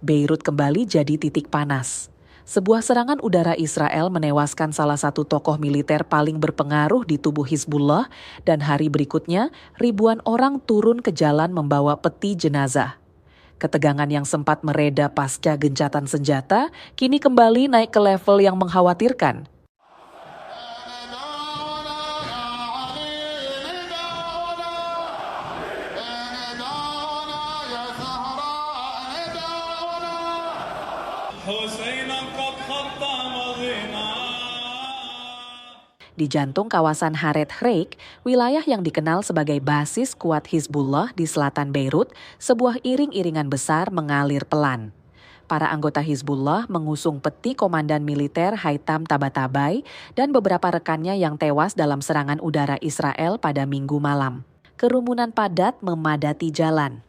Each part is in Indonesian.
Beirut kembali jadi titik panas. Sebuah serangan udara Israel menewaskan salah satu tokoh militer paling berpengaruh di tubuh Hizbullah dan hari berikutnya ribuan orang turun ke jalan membawa peti jenazah. Ketegangan yang sempat mereda pasca gencatan senjata kini kembali naik ke level yang mengkhawatirkan. Di jantung kawasan Haret Hreik, wilayah yang dikenal sebagai basis kuat Hizbullah di selatan Beirut, sebuah iring-iringan besar mengalir pelan. Para anggota Hizbullah mengusung peti komandan militer Haitham Tabatabai dan beberapa rekannya yang tewas dalam serangan udara Israel pada Minggu malam. Kerumunan padat memadati jalan.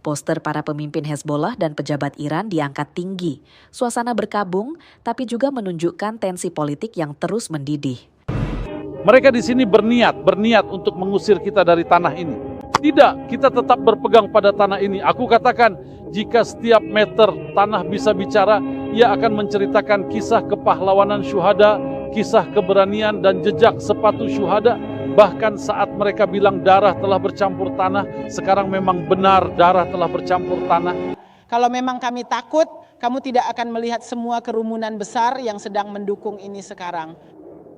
Poster para pemimpin Hezbollah dan pejabat Iran diangkat tinggi. Suasana berkabung, tapi juga menunjukkan tensi politik yang terus mendidih. Mereka di sini berniat untuk mengusir kita dari tanah ini. Tidak, kita tetap berpegang pada tanah ini. Aku katakan, jika setiap meter tanah bisa bicara, ia akan menceritakan kisah kepahlawanan syuhada, kisah keberanian dan jejak sepatu syuhada. Bahkan saat mereka bilang darah telah bercampur tanah, sekarang memang benar darah telah bercampur tanah. Kalau memang kami takut, kamu tidak akan melihat semua kerumunan besar yang sedang mendukung ini sekarang.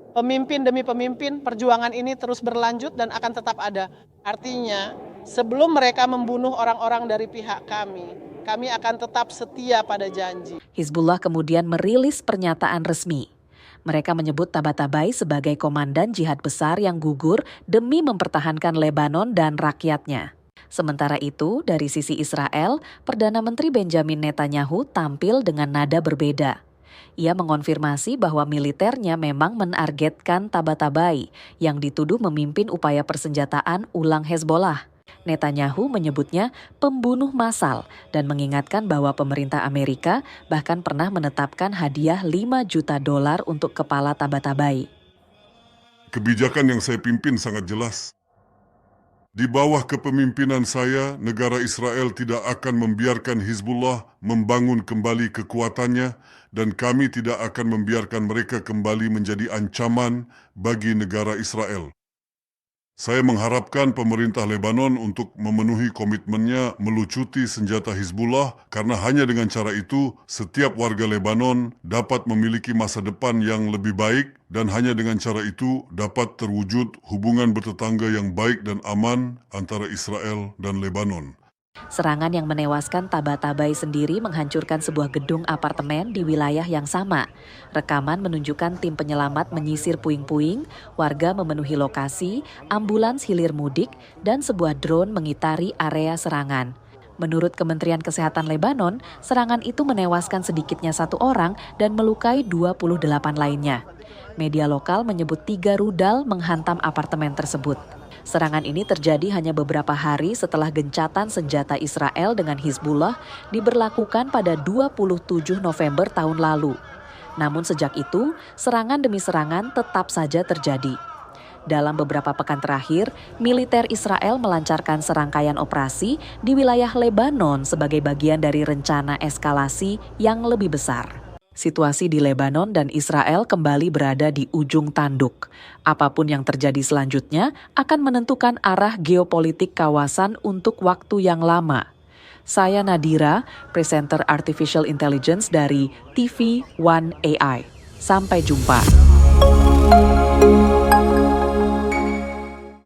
Pemimpin demi pemimpin, perjuangan ini terus berlanjut dan akan tetap ada. Artinya, sebelum mereka membunuh orang-orang dari pihak kami akan tetap setia pada janji. Hizbullah kemudian merilis pernyataan resmi. Mereka menyebut Tabatabai sebagai komandan jihad besar yang gugur demi mempertahankan Lebanon dan rakyatnya. Sementara itu, dari sisi Israel, Perdana Menteri Benjamin Netanyahu tampil dengan nada berbeda. Ia mengonfirmasi bahwa militernya memang menargetkan Tabatabai yang dituduh memimpin upaya persenjataan ulang Hezbollah. Netanyahu menyebutnya pembunuh massal dan mengingatkan bahwa pemerintah Amerika bahkan pernah menetapkan hadiah $5 juta untuk kepala Tabatabai. Kebijakan yang saya pimpin sangat jelas. Di bawah kepemimpinan saya, negara Israel tidak akan membiarkan Hizbullah membangun kembali kekuatannya dan kami tidak akan membiarkan mereka kembali menjadi ancaman bagi negara Israel. Saya mengharapkan pemerintah Lebanon untuk memenuhi komitmennya melucuti senjata Hizbullah karena hanya dengan cara itu setiap warga Lebanon dapat memiliki masa depan yang lebih baik dan hanya dengan cara itu dapat terwujud hubungan bertetangga yang baik dan aman antara Israel dan Lebanon. Serangan yang menewaskan Tabatabai sendiri menghancurkan sebuah gedung apartemen di wilayah yang sama. Rekaman menunjukkan tim penyelamat menyisir puing-puing, warga memenuhi lokasi, ambulans hilir mudik, dan sebuah drone mengitari area serangan. Menurut Kementerian Kesehatan Lebanon, serangan itu menewaskan sedikitnya 1 orang dan melukai 28 lainnya. Media lokal menyebut 3 rudal menghantam apartemen tersebut. Serangan ini terjadi hanya beberapa hari setelah gencatan senjata Israel dengan Hizbullah diberlakukan pada 27 November tahun lalu. Namun sejak itu, serangan demi serangan tetap saja terjadi. Dalam beberapa pekan terakhir, militer Israel melancarkan serangkaian operasi di wilayah Lebanon sebagai bagian dari rencana eskalasi yang lebih besar. Situasi di Lebanon dan Israel kembali berada di ujung tanduk. Apapun yang terjadi selanjutnya akan menentukan arah geopolitik kawasan untuk waktu yang lama. Saya Nadira, presenter Artificial Intelligence dari TV One AI. Sampai jumpa.